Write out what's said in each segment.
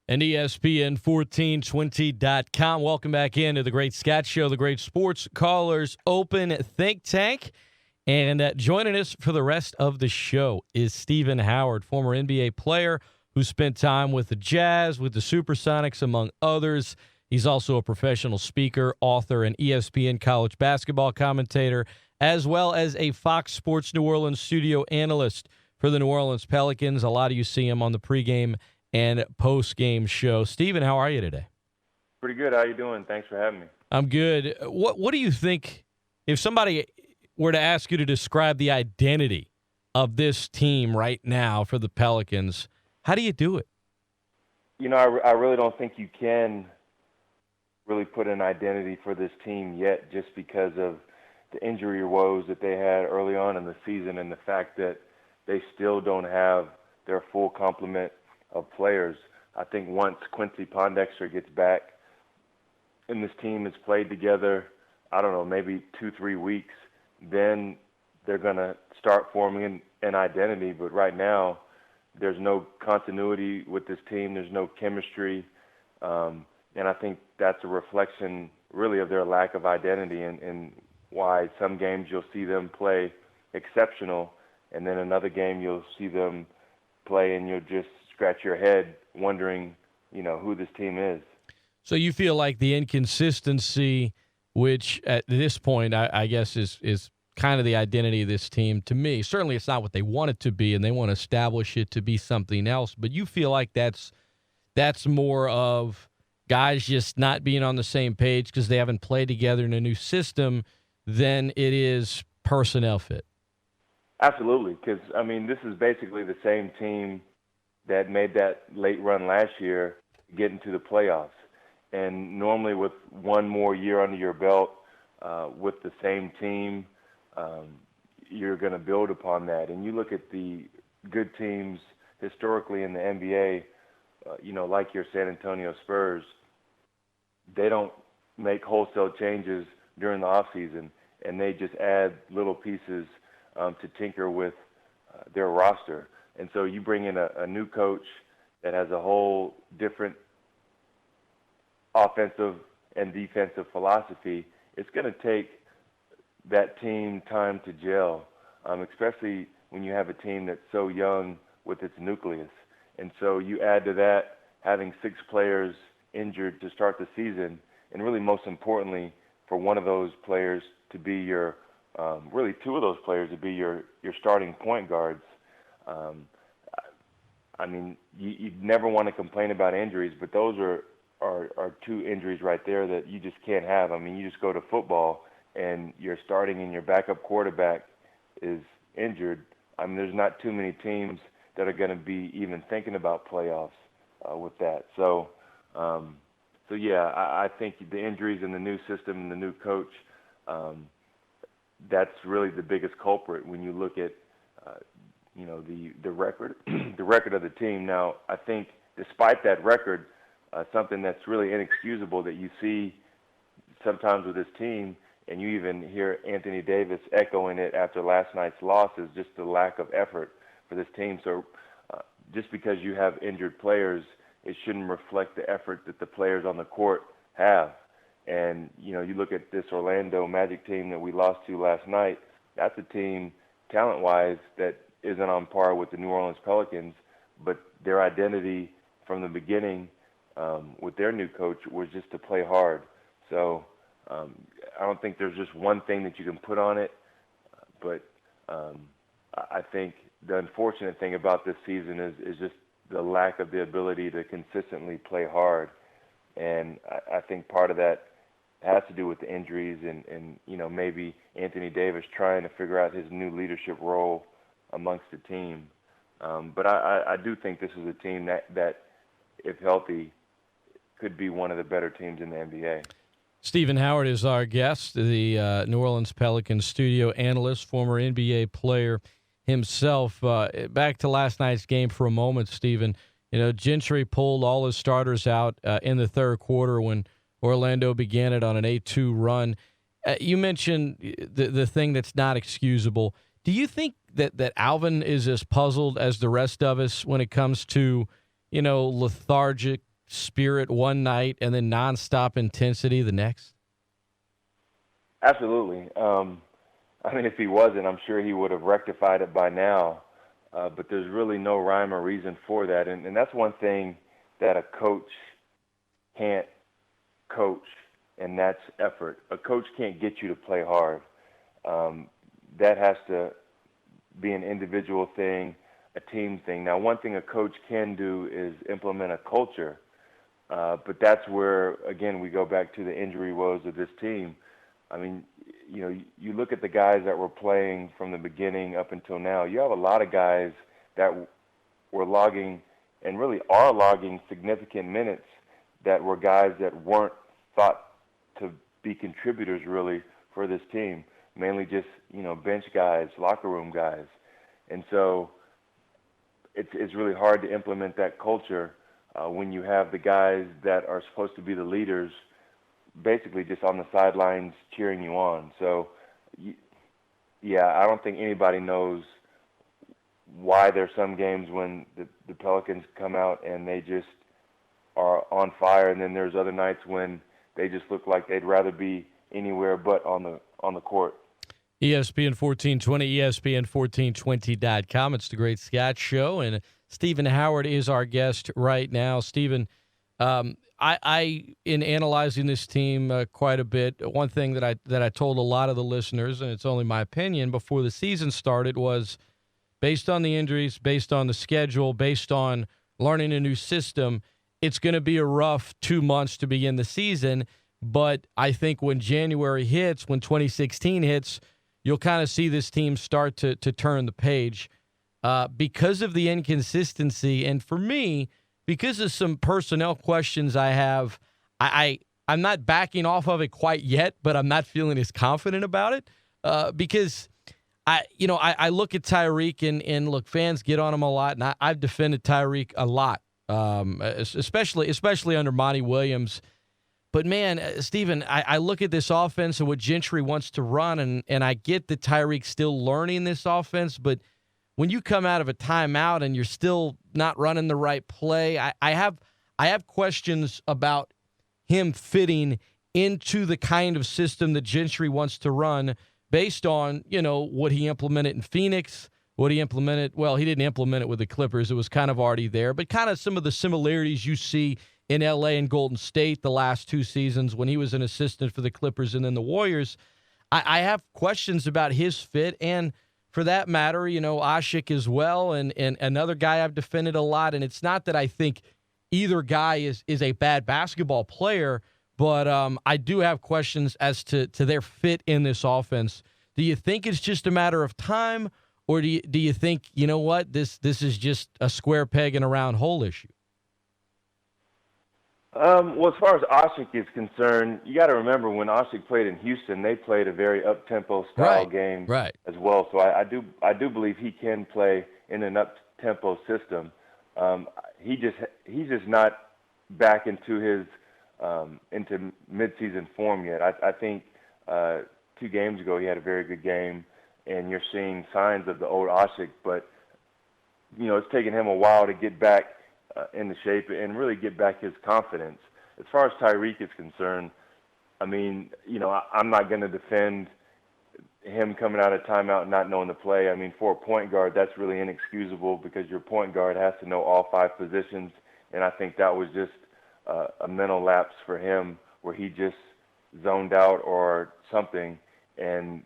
And ESPN1420.com. Welcome back into the Great Scott Show, the Great Sports Callers Open Think Tank. And joining us for the rest of the show is Stephen Howard, former NBA player who spent time with the Jazz, with the Supersonics, among others. He's also a professional speaker, author, and ESPN college basketball commentator, as well as a Fox Sports New Orleans studio analyst for the New Orleans Pelicans. A lot of you see him on the pregame and post-game show. Stephen, how are you today? Pretty good. How you doing? Thanks for having me. I'm good. What do you think, if somebody were to ask you to describe the identity of this team right now for the Pelicans, how do you do it? You know, I really don't think you can really put an identity for this team yet, just because of the injury woes that they had early on in the season and the fact that they still don't have their full complement of players. I think once Quincy Pondexter gets back and this team has played together, I don't know, maybe 2-3 weeks, then they're going to start forming an identity. But right now, there's no continuity with this team. There's no chemistry. And I think that's a reflection really of their lack of identity and why some games you'll see them play exceptional, and then another game you'll see them play and you'll just scratch your head wondering, who this team is. So you feel like the inconsistency, which at this point I guess is kind of the identity of this team, to me, certainly it's not what they want it to be, and they want to establish it to be something else, but you feel like that's more of guys just not being on the same page because they haven't played together in a new system than it is personnel fit. Absolutely, because, this is basically the same team that made that late run last year get into the playoffs. And normally with one more year under your belt with the same team, you're going to build upon that. And you look at the good teams historically in the NBA, like your San Antonio Spurs, they don't make wholesale changes during the offseason, and they just add little pieces to tinker with their roster. And so you bring in a new coach that has a whole different offensive and defensive philosophy. It's going to take that team time to gel, especially when you have a team that's so young with its nucleus. And so you add to that having 6 players injured to start the season, and really most importantly for one of those players to be your really 2 of those players to be your starting point guards. You never want to complain about injuries, but those are 2 injuries right there that you just can't have. You just go to football and your starting and your backup quarterback is injured. There's not too many teams that are going to be even thinking about playoffs with that. So yeah, I think the injuries in the new system and the new coach, that's really the biggest culprit when you look at the record the record of the team. Now, I think despite that record, something that's really inexcusable that you see sometimes with this team, and you even hear Anthony Davis echoing it after last night's loss, is just the lack of effort for this team. So just because you have injured players, it shouldn't reflect the effort that the players on the court have. And, you look at this Orlando Magic team that we lost to last night, that's a team talent-wise that isn't on par with the New Orleans Pelicans, but their identity from the beginning with their new coach was just to play hard. So I don't think there's just one thing that you can put on it, but I think the unfortunate thing about this season is just the lack of the ability to consistently play hard. And I think part of that has to do with the injuries and maybe Anthony Davis trying to figure out his new leadership role amongst the team. But I do think this is a team that, if healthy, could be one of the better teams in the NBA. Stephen Howard is our guest, the New Orleans Pelicans studio analyst, former NBA player himself. Back to last night's game for a moment, Stephen. Gentry pulled all his starters out in the third quarter when Orlando began it on an 8-2 run. You mentioned the thing that's not excusable. Do you think that Alvin is as puzzled as the rest of us when it comes to, lethargic spirit one night and then nonstop intensity the next? Absolutely. I mean, if he wasn't, I'm sure he would have rectified it by now. But there's really no rhyme or reason for that. And that's one thing that a coach can't coach, and that's effort. A coach can't get you to play hard. That has to be an individual thing, a team thing. Now, one thing a coach can do is implement a culture, but that's where, again, we go back to the injury woes of this team. I mean, you look at the guys that were playing from the beginning up until now, you have a lot of guys that were logging and really are logging significant minutes that were guys that weren't thought to be contributors really for this team, mainly just, bench guys, locker room guys. And so it's really hard to implement that culture when you have the guys that are supposed to be the leaders basically just on the sidelines cheering you on. So, yeah, I don't think anybody knows why there's some games when the Pelicans come out and they just are on fire, and then there's other nights when they just look like they'd rather be anywhere but on the court. ESPN1420, ESPN1420.com. It's the Great Scott Show, and Stephen Howard is our guest right now. Stephen, I in analyzing this team quite a bit, one thing that I told a lot of the listeners, and it's only my opinion, before the season started was based on the injuries, based on the schedule, based on learning a new system, it's going to be a rough 2 months to begin the season. But I think when January hits, when 2016 hits, you'll kind of see this team start to turn the page because of the inconsistency. And for me, because of some personnel questions I have, I'm not backing off of it quite yet, but I'm not feeling as confident about it because I look at Tyreke and look, fans get on him a lot, and I've defended Tyreke a lot, especially under Monty Williams. But, man, Stephen, I look at this offense and what Gentry wants to run, and I get that Tyreke's still learning this offense, but when you come out of a timeout and you're still not running the right play, I have questions about him fitting into the kind of system that Gentry wants to run based on, what he implemented in Phoenix, what he implemented. Well, he didn't implement it with the Clippers. It was kind of already there, but kind of some of the similarities you see in L.A. and Golden State the last 2 seasons when he was an assistant for the Clippers and then the Warriors. I have questions about his fit, and for that matter, Ashik as well, and another guy I've defended a lot. And it's not that I think either guy is a bad basketball player, but I do have questions as to their fit in this offense. Do you think it's just a matter of time, or do you think, this is just a square peg in a round hole issue? Well, as far as Ashik is concerned, you got to remember when Ashik played in Houston, they played a very up-tempo style game as well. So I do believe he can play in an up-tempo system. He's just not back into his into mid-season form yet. I think 2 games ago he had a very good game, and you're seeing signs of the old Ashik, but it's taken him a while to get back into shape and really get back his confidence. As far as Tyreke is concerned, I mean, I'm not going to defend him coming out of timeout and not knowing the play. I mean, for a point guard, that's really inexcusable because your point guard has to know all 5 positions, and I think that was just a mental lapse for him where he just zoned out or something and,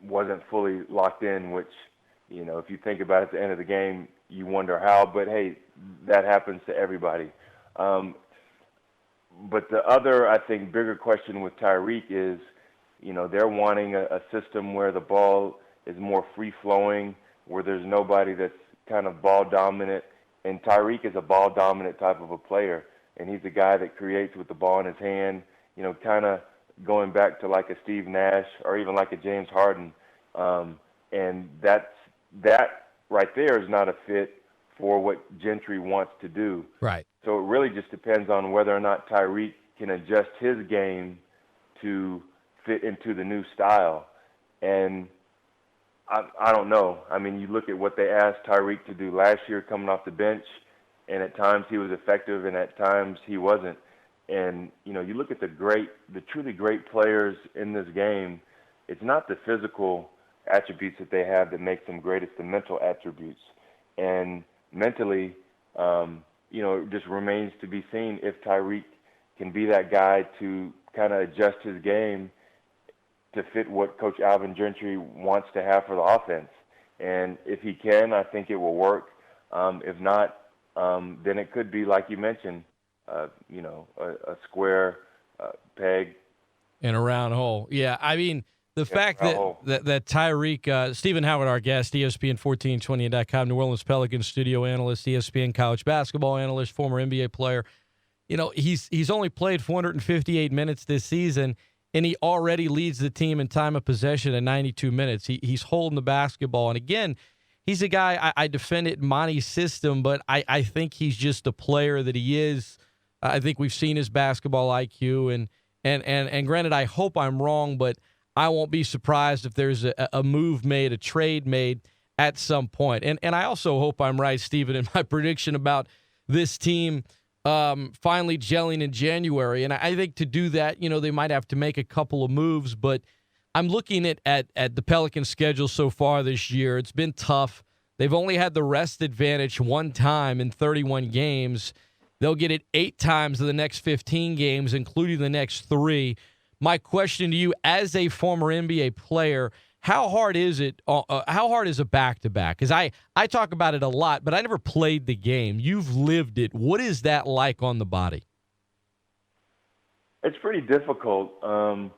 wasn't fully locked in, which, if you think about it at the end of the game, you wonder how, but hey, that happens to everybody. But the other, I think, bigger question with Tyreke is, they're wanting a system where the ball is more free-flowing, where there's nobody that's kind of ball-dominant, and Tyreke is a ball-dominant type of a player, and he's a guy that creates with the ball in his hand, kind of going back to like a Steve Nash or even like a James Harden, and that right there is not a fit for what Gentry wants to do. Right. So it really just depends on whether or not Tyreke can adjust his game to fit into the new style. And I don't know. I mean, you look at what they asked Tyreke to do last year coming off the bench, and at times he was effective, and at times he wasn't. And you look at the truly great players in this game. It's not the physical attributes that they have that makes them great. It's the mental attributes. And mentally, it just remains to be seen if Tyreke can be that guy to kind of adjust his game to fit what Coach Alvin Gentry wants to have for the offense. And if he can, I think it will work. If not, then it could be, like you mentioned, a square peg in a round hole. Yeah, I mean, the fact that Tyreke, Stephen Howard, our guest, ESPN1420.com, New Orleans Pelicans studio analyst, ESPN college basketball analyst, former NBA player, he's only played 458 minutes this season, and he already leads the team in time of possession at 92 minutes. He's holding the basketball. And again, he's a guy, I defended Monty's system, but I think he's just the player that he is. I think we've seen his basketball IQ. And granted, I hope I'm wrong, but I won't be surprised if there's a move made, a trade made at some point. And I also hope I'm right, Stephen, in my prediction about this team finally gelling in January. And I think to do that, they might have to make a couple of moves. But I'm looking at the Pelicans' schedule so far this year. It's been tough. They've only had the rest advantage one time in 31 games. They'll get it 8 times in the next 15 games, including the next 3. My question to you, as a former NBA player, how hard is it? How hard is a back-to-back? Because I talk about it a lot, but I never played the game. You've lived it. What is that like on the body? It's pretty difficult. And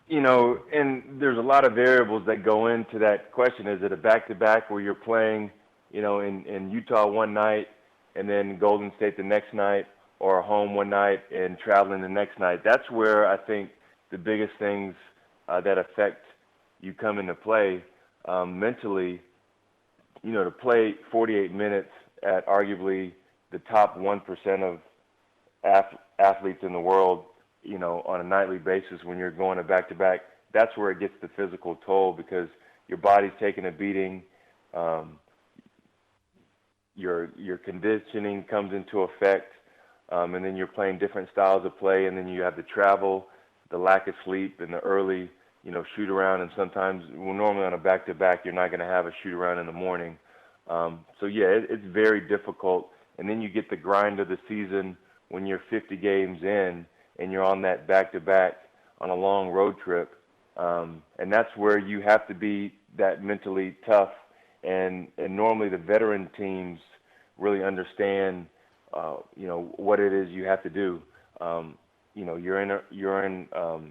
there's a lot of variables that go into that question. Is it a back-to-back where you're playing, in Utah one night and then Golden State the next night, or home one night and traveling the next night? That's where I think the biggest things that affect you come into play mentally. To play 48 minutes at arguably the top 1% of athletes in the world, on a nightly basis when you're going to back-to-back, that's where it gets the physical toll, because your body's taking a beating. Your conditioning comes into effect. And then you're playing different styles of play, and then you have the travel, the lack of sleep, and the early, shoot around. And sometimes, normally on a back-to-back, you're not going to have a shoot around in the morning. It's very difficult. And then you get the grind of the season when you're 50 games in and you're on that back-to-back on a long road trip. And that's where you have to be that mentally tough. And normally the veteran teams really understand what it is you have to do. You're in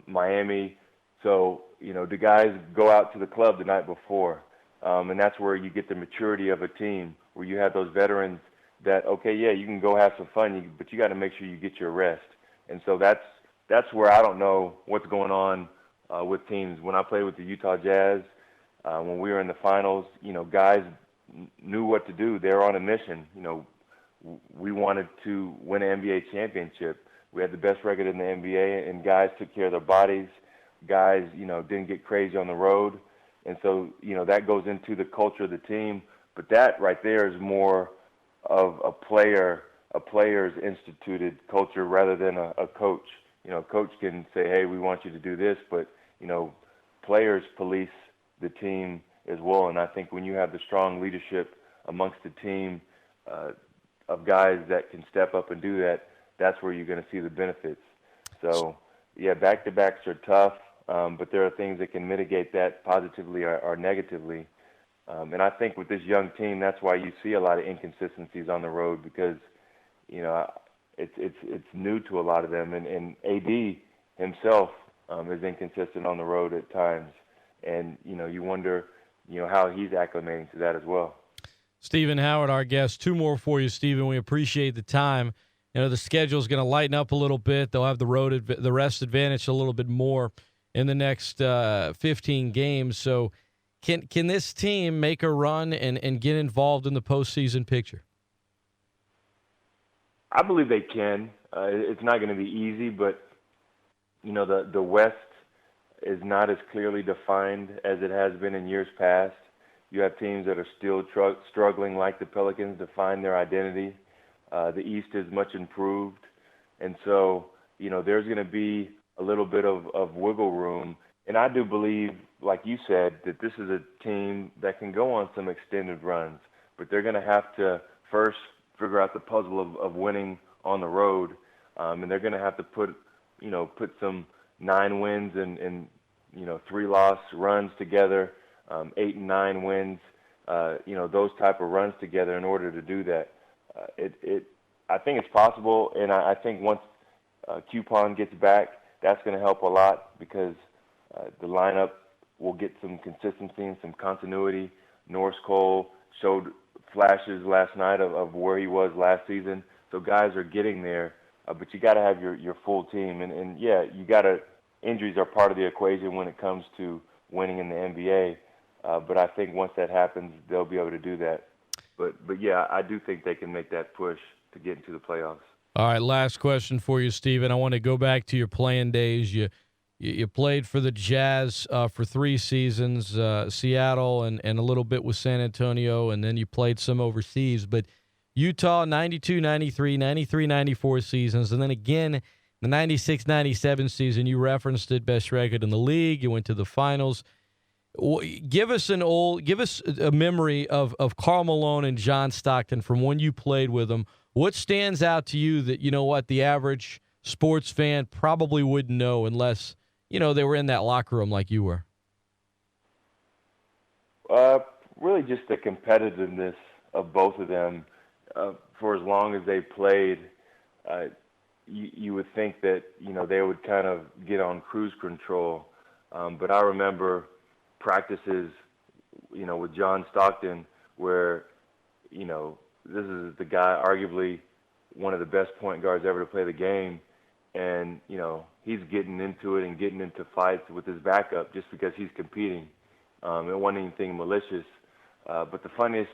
Miami, so the guys go out to the club the night before, and that's where you get the maturity of a team, where you have those veterans that, you can go have some fun, but you got to make sure you get your rest. And so that's where I don't know what's going on with teams. When I played with the Utah Jazz, when we were in the finals, guys knew what to do. They were on a mission. We wanted to win an NBA championship. We had the best record in the NBA, and guys took care of their bodies. Guys, didn't get crazy on the road. And so, that goes into the culture of the team. But that right there is more of a player's instituted culture rather than a coach. A coach can say, hey, we want you to do this, but, players police the team as well. And I think when you have the strong leadership amongst the team, of guys that can step up and do that, that's where you're going to see the benefits. So, back-to-backs are tough, but there are things that can mitigate that positively or negatively. And I think with this young team, that's why you see a lot of inconsistencies on the road, because, it's new to a lot of them. And AD himself is inconsistent on the road at times. And, you wonder, how he's acclimating to that as well. Stephen Howard, our guest. 2 more for you, Stephen. We appreciate the time. The schedule's going to lighten up a little bit. They'll have the rest advantage a little bit more in the next 15 games. So can this team make a run and get involved in the postseason picture? I believe they can. It's not going to be easy, but, the West is not as clearly defined as it has been in years past. You have teams that are still struggling, like the Pelicans, to find their identity. The East is much improved. And so, there's going to be a little bit of wiggle room. And I do believe, like you said, that this is a team that can go on some extended runs. But they're going to have to first figure out the puzzle of winning on the road. And they're going to have to put some 9 wins and 3-loss runs together, 8 and 9 wins, those type of runs together in order to do that. I think it's possible, and I think once Coupon gets back, that's going to help a lot because the lineup will get some consistency and some continuity. Norris Cole showed flashes last night of where he was last season, so guys are getting there. But you got to have your full team, and yeah, you got to. Injuries are part of the equation when it comes to winning in the NBA. But I think once that happens, they'll be able to do that. But yeah, I do think they can make that push to get into the playoffs. All right, last question for you, Steven. I want to go back to your playing days. You played for the Jazz for 3 seasons, Seattle and a little bit with San Antonio, and then you played some overseas. But Utah, 92, 93, 93, 94 seasons, and then again the 96-97 season, you referenced it, best record in the league. You went to the finals. Give us a memory of Karl Malone and John Stockton from when you played with them. What stands out to you that, the average sports fan probably wouldn't know unless, they were in that locker room like you were? Really just the competitiveness of both of them. For as long as they played, you would think that, they would kind of get on cruise control. But I remember practices, with John Stockton where, this is the guy, arguably one of the best point guards ever to play the game. And, he's getting into it and getting into fights with his backup just because he's competing. It wasn't anything malicious. But the funniest,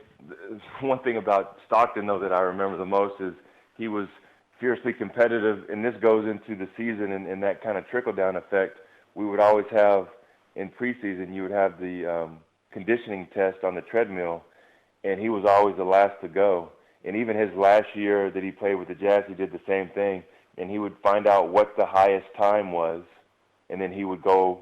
one thing about Stockton, though, that I remember the most is he was fiercely competitive, and this goes into the season and that kind of trickle-down effect. We would always have, in preseason, you would have the conditioning test on the treadmill, and he was always the last to go. And even his last year that he played with the Jazz, he did the same thing, and he would find out what the highest time was, and then he would go,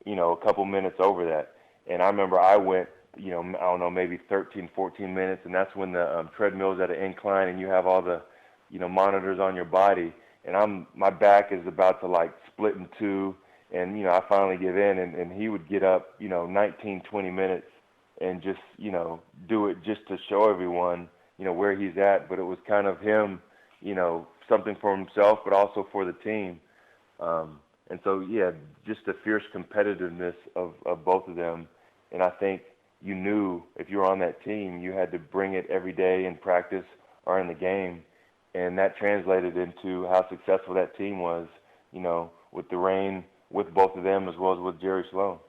a couple minutes over that. And I remember I went, I don't know, maybe 13, 14 minutes, and that's when the treadmill's at an incline and you have all the monitors on your body, and my back is about to split in two, and I finally give in, and he would get up 19, 20 minutes and just do it just to show everyone where he's at. But it was kind of him, something for himself but also for the team. And so yeah, just the fierce competitiveness of both of them. And I think you knew if you were on that team you had to bring it every day in practice or in the game. And that translated into how successful that team was, with the Reign, with both of them, as well as with Jerry Sloan.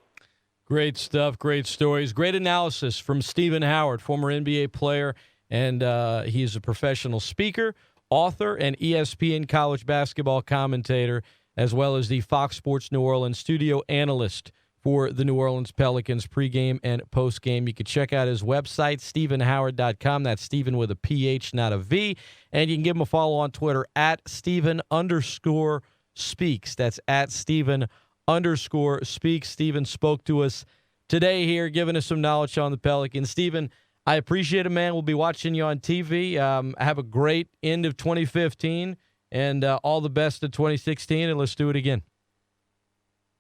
Great stuff, great stories, great analysis from Stephen Howard, former NBA player, and he is a professional speaker, author, and ESPN college basketball commentator, as well as the Fox Sports New Orleans studio analyst for the New Orleans Pelicans pregame and postgame. You can check out his website, StephenHoward.com. That's Stephen with a PH, not a V. And you can give him a follow on Twitter at Stephen_speaks. That's at Stephen_speaks. Stephen spoke to us today here, giving us some knowledge on the Pelicans. Stephen, I appreciate it, man. We'll be watching you on TV. Have a great end of 2015 and all the best in 2016, and let's do it again.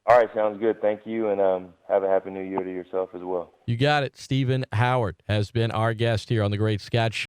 All right, sounds good. Thank you, and have a happy new year to yourself as well. You got it. Stephen Howard has been our guest here on The Great Scott Show.